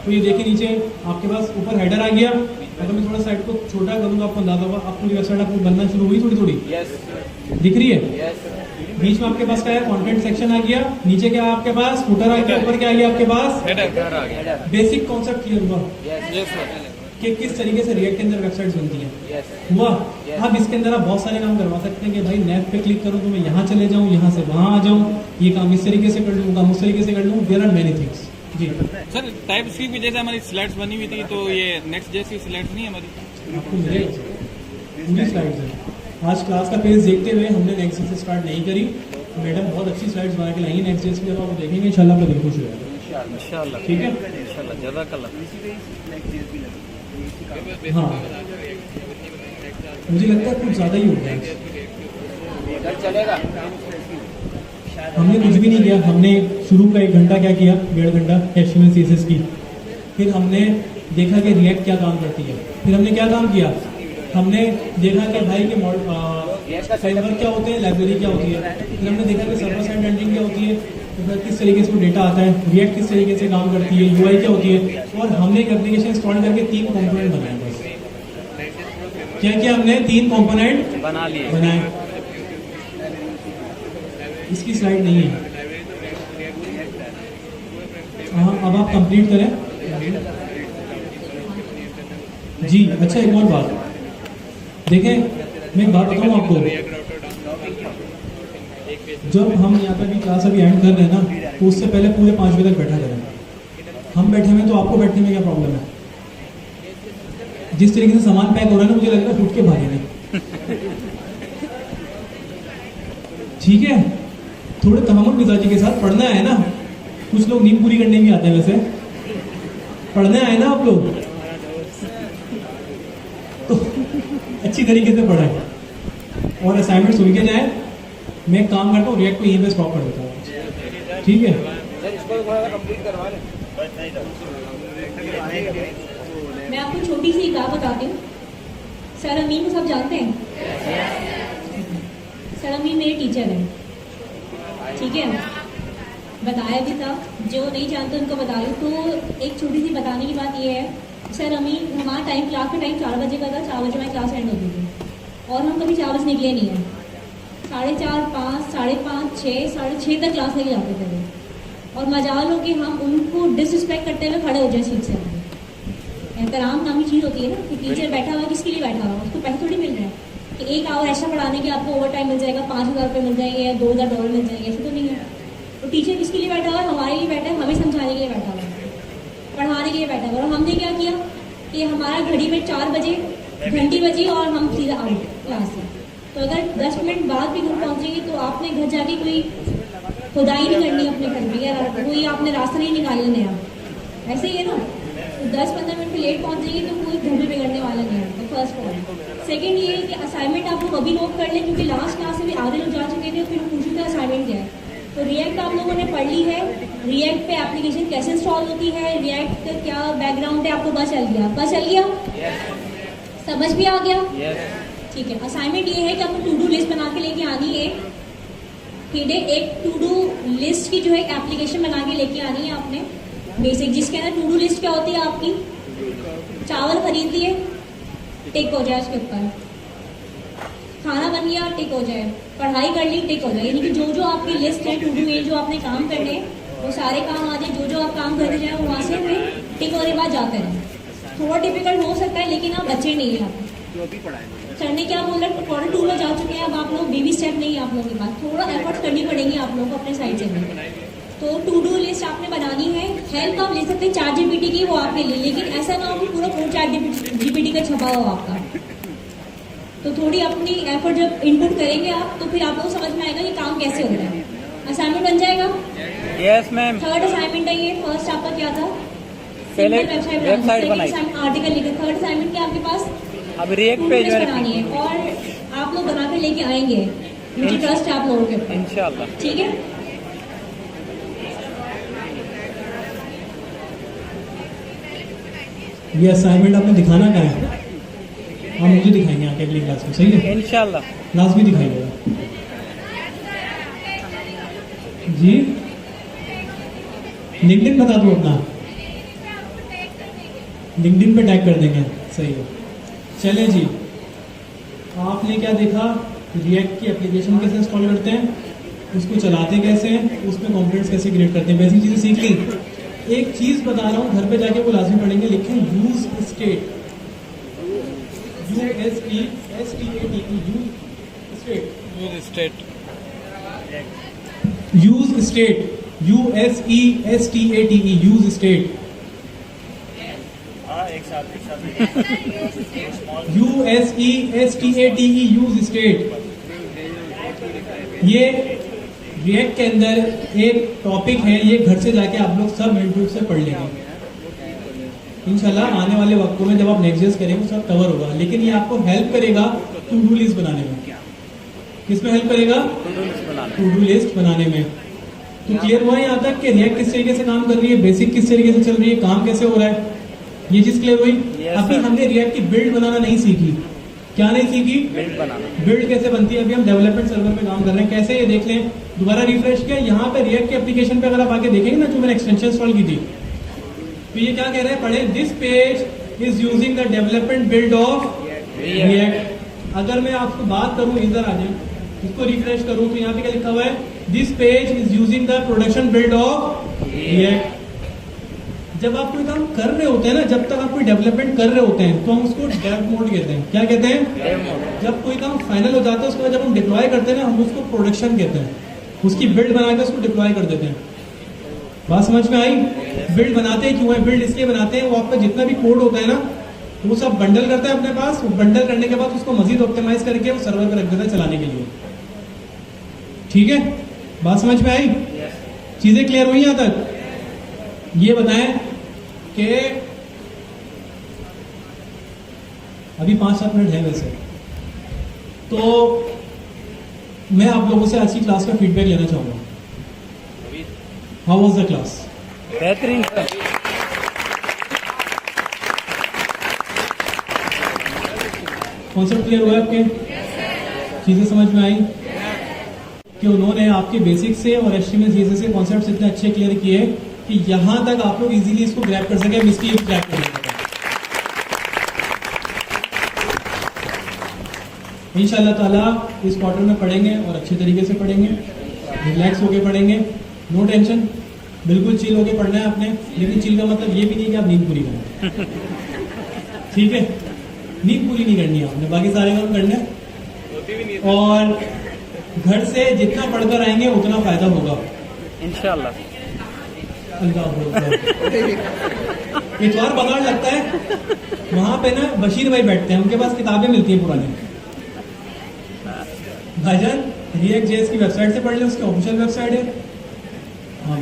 तो ये देखिए नीचे आपके पास ऊपर हेडर आ गया। अगर मैं थोड़ा साइड को छोटा करूँगा आपको अंदाजा होगा, आपको वेबसाइट आपको बनना शुरू हुई थोड़ी थोड़ी, दिख रही है। बीच में आपके पास क्या है, कंटेंट सेक्शन आ गया, नीचे क्या है आपके पास, फुटर आ गया, ऊपर क्या आ गया आपके पास, हेडर। बेसिक कॉन्सेप्ट क्लियर हुआ कि किस तरीके से रिएक्ट के अंदर वेबसाइट्स बनती है, हुआ। अब इसके अंदर आप बहुत सारे काम करवा सकते हैं कि भाई नेव पे क्लिक करूँ तो मैं यहाँ चले जाऊँ, यहाँ से वहाँ आ जाऊँ, ये काम इस तरीके से कर लूँ, काम उस तरीके से कर लूँ, देयर आर मेनी थिंग्स। जी सर, टाइप स्क्रिप्ट की जैसे हमारी स्लाइड्स बनी हुई थी, तो ये नेक्स्ट जैसी स्लाइड्स नहीं हमारी आपको मिलेगा, पूरी स्लाइड्स है। आज क्लास का पेज देखते हुए हमने नेक्स्ट डे से स्टार्ट नहीं करी, मैडम बहुत अच्छी स्लाइड्स बना के लाई है, नेक्स्ट डे से जब आप देखेंगे इंशाल्लाह आपका दिल खुश हो जाएगा, इंशाल्लाह। ठीक है। इंशाल्लाह, जज़ाकल्लाह। हाँ मुझे लगता है कुछ ज़्यादा ही हो गया, चलेगा। हमने कुछ भी नहीं किया। हमने शुरू का 1 घंटा क्या किया, 1.5 घंटा HTML CSS की, फिर हमने देखा कि रिएक्ट क्या काम करती है, फिर हमने क्या काम किया, हमने देखा कि भाई के सर्वर क्या होते हैं, लाइब्रेरी क्या होती है, फिर हमने देखा कि सर्वर साइड रेंडरिंग क्या होती है, तो किस तरीके से वो डेटा आता है, रिएक्ट किस तरीके से काम करती है, UI क्या होती है, और हमने एक एप्लीकेशन इंस्टॉल करके 3 कॉम्पोनेंट बनाए। बस क्या किया हमने, 3 कॉम्पोनेंट बना लिए। बनाए। इसकी स्लाइड नहीं है, हाँ अब आप कंप्लीट करें जी। अच्छा एक और बात देखें, मैं एक बात बताऊँ आपको, जब हम यहाँ पे भी क्लास अभी एंड कर रहे हैं ना, तो उससे पहले पूरे 5 बजे तक बैठा करें। हम बैठे हुए तो आपको बैठने में क्या प्रॉब्लम है, जिस तरीके से सामान पैक हो रहा है ना, मुझे लग रहा है उठ के भागे नहीं, ठीक है। थोड़े तमाम मिजाजी के साथ पढ़ना है ना, कुछ लोग नींद पूरी करने भी आते हैं, वैसे पढ़ने आए ना आप लोग, तो अच्छी तरीके से पढ़ें और असाइनमेंट सुन के जाए। मैं एक काम करता हूँ, रिएक्ट को यहीं पे स्टॉप कर देता हूँ, ठीक है। मैं आपको छोटी सी बात बताती हूँ। सर अमीन को सब जानते हैं, सर अमीन मेरे टीचर हैं, ठीक है। बताया भी था, जो नहीं जानते उनको बता दूँ। तो एक छोटी सी बताने की बात यह है, सर अमीन हमारा टाइम, क्लास का टाइम 4 बजे का था, 4 बजे हमारी क्लास एंड होती थी और हम कभी 4 बजे निकले नहीं हैं। 4:30, 5, 5:30, 6, 6:30 तक क्लास लेके जाते थे और मजाल हो कि हम उनको डिसरिस्पेक्ट करते हुए खड़े हो जाए सीट से। एहतराम नामी चीज़ होती है ना, कि टीचर बैठा हुआ है, किसके लिए बैठा हुआ है, उसको पैसे थोड़ी मिल रहे हैं कि 1 आवर ऐसा पढ़ाने के आपको ओवर टाइम मिल जाएगा, 5,000 रुपये मिल जाएंगे या $2,000 मिल जाएंगे, ऐसे तो नहीं है। तो टीचर किसके लिए बैठा हुआ है, हमारे लिए बैठा है, हमें समझाने के लिए बैठा हुआ है, पढ़ाने के लिए बैठा हुआ है। और हमने क्या किया कि हमारा घड़ी में 4 बजे घंटी बजी और हम सीधा आउट क्लास से। तो अगर 10 मिनट बाद भी घर पहुंचेंगे तो आपने घर जाके कोई खुदाई नहीं करनी अपने घर में, या कोई आपने रास्ता नहीं निकालना नया, ऐसे ही है ना। तो 10-15 मिनट लेट पहुंचेंगे तो कोई घर में बिगड़ने वाला नहीं है। तो फर्स्ट पॉइंट। सेकेंड ये है कि असाइनमेंट आप लोग अभी नोट कर लें, क्योंकि लास्ट क्लास में भी आधे लोग जा चुके थे, फिर पूछे थे असाइनमेंट क्या है। तो रिएक्ट आप लोगों ने पढ़ ली है, रिएक्ट पे एप्लीकेशन कैसे इंस्टॉल होती है, रिएक्ट का क्या बैकग्राउंड है, आपको पता चल गया, पता चल गया, समझ भी आ गया, ठीक है। असाइनमेंट ये है कि आपको टू डू लिस्ट बना के लेके आनी है, ठीक है। एक टू डू लिस्ट की जो है एप्लीकेशन बना के लेके आनी है आपने, बेसिक, जिसके अंदर टू डू लिस्ट क्या होती है आपकी, चावल खरीद लिए, टिक हो जाए उसके ऊपर, खाना बन गया टिक हो जाए, पढ़ाई कर ली टिक हो जाए, यानी कि जो जो आपकी लिस्ट है टू डू में जो आपने काम करने वो सारे काम आ जाए, जो जो आप काम करते जाए वो वहाँ से फिर टिक होने के बाद जाते रहें। थोड़ा डिफिकल्ट हो सकता है लेकिन आप बच्चे नहीं हैं। आप सर ने क्या बोला, क्वार्टर 2 में जा चुके हैं, अब आप लोग बेबी स्टेप नहीं है आप लोगों के पास, थोड़ा एफर्ट करनी पड़ेंगी आप लोगों को अपने साइड से भी। तो टू डू लिस्ट आपने बनानी है, हेल्प आप ले सकते हैं चैट जीपीटी की, वो आपके लिए, लेकिन ऐसा ना हो कि पूरा कोड चैट जीपीटी का छपा हो आपका। तो थोड़ी अपनी एफर्ट जब इनपुट करेंगे आप तो फिर आप लोग समझ में आएगा कि काम कैसे हो रहा है। असाइनमेंट बन जाएगा? Yes ma'am. थर्ड असाइनमेंट है ये, फर्स्ट आपका क्या था? पहले वेबसाइट बनाई, आर्टिकल लिखा। थर्ड असाइनमेंट क्या आपके पास? अब रिएक्ट पेज बनानी है और आप लोग बना कर लेके आएंगे, मुझे ट्रस्ट है आप लोगों के ऊपर, इंशाल्लाह। ठीक है? ये असाइनमेंट आपने दिखाना क्या है? हम मुझे दिखाएंगे आके अगली क्लास में, सही है? इंशाल्लाह। क्लास भी दिखाइएगा जी। लिंक्डइन बता दूं अपना, लिंक्डइन पे टैग कर देंगे, सही है। चलें जी, आपने क्या देखा, रिएक्ट की एप्लीकेशन कैसे इंस्टॉल करते हैं, उसको चलाते कैसे हैं, उसमें कंपोनेंट्स कैसे क्रिएट करते हैं, बेसिक चीज़ें सीख ली। एक चीज़ बता रहा हूँ, घर पे जाके वो लाजमी पढ़ेंगे, लिखें use state, use state, USESTATE, use state, USESTATE, use state. ये रिएक्ट के अंदर एक टॉपिक है, ये घर से जाके आप लोग सब यूट्यूब से पढ़ लेंगे इंशाल्लाह। आने वाले वक्तों में जब आप नेक्स्ट करेंगे सब कवर होगा, लेकिन ये आपको हेल्प करेगा टू डू लिस्ट बनाने में। किसमें हेल्प करेगा? टू डू लिस्ट बनाने में। तो क्लियर हुआ यहाँ तक कि रिएक्ट किस तरीके से काम कर रही है, बेसिक किस तरीके से चल रही है, काम कैसे हो रहा है, ये चीज क्लियर हुई। अभी हमने रिएक्ट की बिल्ड बनाना नहीं सीखी। क्या नहीं सीखी? बिल्ड कैसे बनती है। अभी हम डेवलपमेंट सर्वर पे काम कर रहे हैं, कैसे ये देख लें। दोबारा रिफ्रेश किया, यहाँ पे रिएक्ट के एप्लीकेशन पे अगर आप आके देखेंगे ना, जो मैंने एक्सटेंशन इंस्टॉल की थी, तो ये क्या कह रहे हैं, पढ़े, this page is using the development build of react. अगर मैं आपको बात करूं, इधर आ जाए, इसको रिफ्रेश करूं, तो यहाँ पे क्या लिखा हुआ है, this page is using the production build of react. जब आप कोई काम कर रहे होते हैं ना, जब तक आप कोई डेवलपमेंट कर रहे होते हैं, तो हम उसको डेव मोड कहते हैं। क्या कहते हैं? जब कोई काम फाइनल हो जाता है, उसके बाद जब हम डिप्लॉय करते हैं ना, हम उसको प्रोडक्शन कहते हैं। उसकी बिल्ड बनाकर उसको डिप्लॉय कर देते हैं। बात समझ में आई? बिल्ड बनाते हैं क्यों है? बिल्ड इसलिए बनाते हैं, वो आपका जितना भी कोड होता है ना, वो सब बंडल करता है अपने पास। वो बंडल करने के बाद उसको मजीद ऑप्टिमाइज करके वो सर्वर पर रख देता है चलाने के लिए। ठीक है, बात समझ में आई? चीजें क्लियर हुई यहां तक? ये बताएं कि अभी 5-7 मिनट है वैसे, तो मैं आप लोगों से आज की क्लास का फीडबैक लेना चाहूंगा। How was the class? बेहतरीन। कॉन्सेप्ट क्लियर हुआ आपके? चीजें समझ में आई कि उन्होंने आपके बेसिक से और HTML CSS से कॉन्सेप्ट्स इतने अच्छे क्लियर किए कि यहां तक आप लोग इजीली इसको ग्रैब कर सके। इसकी ग्रैब कर सकते इंशाअल्लाह ताला इस क्वार्टर में पढ़ेंगे और अच्छे तरीके से पढ़ेंगे, रिलैक्स होके पढ़ेंगे, नो टेंशन, बिल्कुल चिल होके पढ़ना है आपने। लेकिन चिल का मतलब ये भी नहीं कि आप नींद पूरी करें, ठीक है? नींद पूरी नहीं करनी है आपने, बाकी सारे काम करने हैं। और घर से जितना पढ़कर आएंगे उतना फायदा होगा इंशाअल्लाह। इतवार बगाड़ लगता है, वहां पे ना बशीर भाई बैठते हैं, उनके पास किताबें मिलती हैं पुरानी। भाईजान रिएक्ट जेएस की वेबसाइट से पढ़ ले, उसकी ऑफिशियल वेबसाइट है। हाँ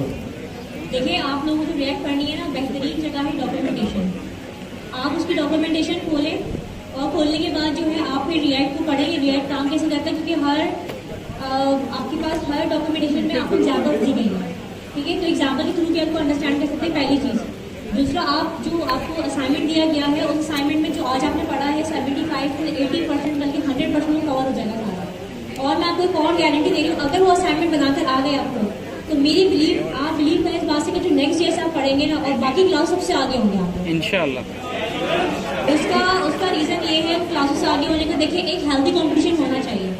देखिए, आप लोगों को रिएक्ट करनी है ना, बेहतरीन जगह है डॉक्यूमेंटेशन। आप उसकी डॉक्यूमेंटेशन खोलें और खोलने के बाद जो है आप फिर रिएक्ट को पढ़ेंगे, रिएक्ट काम कैसे करता है, क्योंकि आपके पास हर डॉक्यूमेंटेशन में आपको एग्जाम्पल दी गई है, ठीक है? तो एग्जाम्पल के थ्रू भी आपको अंडरस्टैंड कर सकते हैं, पहली चीज़। दूसरा, आप जो आपको असाइनमेंट दिया गया है, उस असाइनमेंट में जो आज आपने पढ़ा है 75 से 80% बल्कि 100% कवर हो जाएगा सारा। और मैं आपको एक और गारंटी दे रही हूँ, अगर वो असाइनमेंट बनाकर आ गए आप लोग, तो मेरी आप बिलीव करें इस बात से कि जो नेक्स्ट ईयर से आप पढ़ेंगे ना, और बाकी क्लास सबसे आगे होंगे आप इंशाअल्लाह। उसका रीजन ये है क्लासेस आगे होने का। देखिए, एक हेल्दी कंपटीशन होना चाहिए।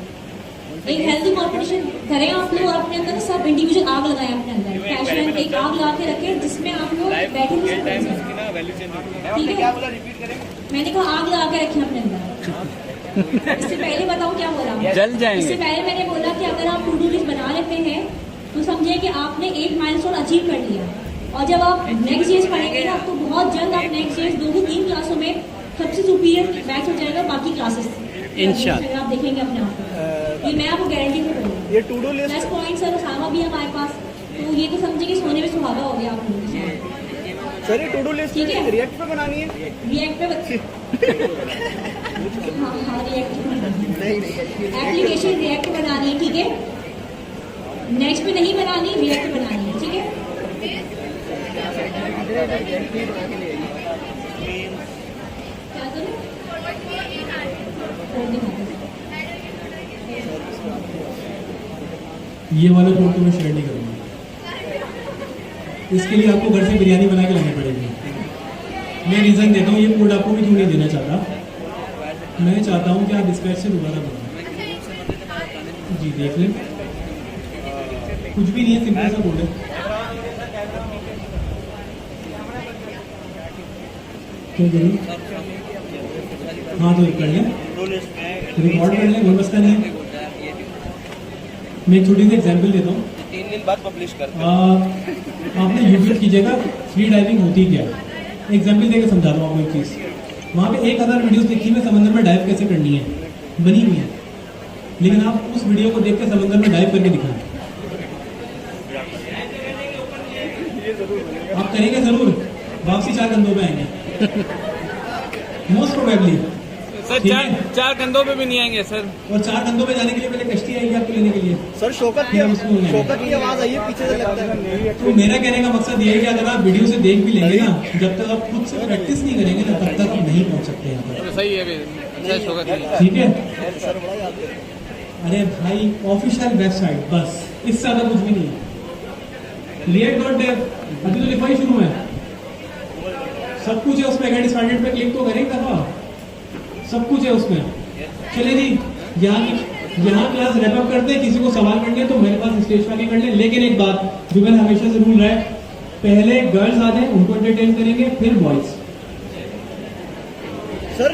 एक हेल्दी कंपटीशन करें आप लोग अपने अंदर, सब इंडिविजुअल आग लगाएं अपने अंदर, पैशन एक आग लगा के रखें जिसमें आप लोग बैठे नहीं रियल टाइम सकते। इसकी ना वैल्यू चेंज होती है। ठीक क्या है, बोला, रिपीट करें? मैंने कहा आग लगा के रखें अपने अंदर। इससे पहले बताऊं क्या बोला? जल इससे जाएंगे। पहले मैंने बोला कि अगर आप टू डू लिस्ट बना लेते हैं तो समझिए कि आपने एक माइलस्टोन अचीव कर लिया, और जब आप नेक्स्ट ईयर पढ़ेंगे ना तो बहुत जल्द आप नेक्स्ट ईयर 2 से 3 क्लासों में सबसे सुपीरियर बैच हो जाएगा बाकी क्लासेस से। इंशाल्लाह। आप देखेंगे अपने आप को, ये मैं आपको गारंटी से बोलूँगी। ये to do list plus point sir Usama भी है हमारे पास, तो ये तो समझिए कि सोने में सुहागा हो गया आप लोगों के साथ। सर, ये टू डू लिस्ट ठीक है। रिएक्ट पे बनानी है? रिएक्ट पे हाँ रिएक्ट पे बनानी है, एप्लीकेशन रिएक्ट पे बनानी है, ठीक है। नेक्स्ट पे नहीं बनानी, रिएक्ट पे बनानी है, ठीक है। क्या करूं? कोड दिखा दो। ये वाला कोड तो मैं शेयर नहीं करूँगा। इसके लिए आपको घर से बिरयानी बना के लानी पड़ेगी। मैं रीज़न देता हूँ, ये कोड आपको भी क्यों नहीं देना चाहता। मैं चाहता हूँ कि आप स्क्रैच से दोबारा बनाएं। जी देख लें, कुछ भी नहीं है, सिंपल सा कोड है। क्या करूँ? हाँ तो कर लें, रिकॉर्ड कर लें, कोई मसला नहीं है। मैं एक छोटी सी एग्जाम्पल देता हूँ। 3 दिन बाद पब्लिश करते आपने यूट्यूब कीजिएगा फ्री डाइविंग होती क्या है, एग्जाम्पल देकर समझाता हूँ आपको एक चीज़। वहाँ पे 1000 वीडियोस देखी है समंदर में डाइव कैसे करनी है, बनी हुई है, लेकिन आप उस वीडियो को देख के समंदर में डाइव करके दिखाएं। आप करेंगे जरूर, वापसी 4 कंधों पे आएंगे मोस्ट प्रोबेबली। सर चार कंधों पे भी नहीं आएंगे सर। और 4 कंधों पे जाने के लिए पहले कश्ती आएगी आपको लेने के लिए। सर, शौकत की आवाज आई है पीछे से, लगता है। तो मेरा कहने का मकसद ये है कि अगर आप वीडियो से देख भी लेंगे ना, जब तक आप खुद से प्रैक्टिस नहीं करेंगे ना, तब तक आप नहीं पहुंच सकते यहाँ पर। सही है, अच्छा शौकत है। ठीक है। अरे भाई ऑफिशियल वेबसाइट, बस इससे ज्यादा कुछ भी नहीं है। react.dev अभी तो लिखा ही शुरू है, सब कुछ है उसमें। गेट स्टार्टेड पे क्लिक तो करें दफा, सब कुछ है उसमें। चले जी, यहाँ क्लास रैप अप करते हैं। किसी को सवाल करने तो मेरे पास स्टेज पर कर ले। लेकिन एक बात जो मेरा हमेशा से रूल रहा है, पहले गर्ल्स आ जाए उनको एंटरटेन करेंगे, फिर बॉयज। सर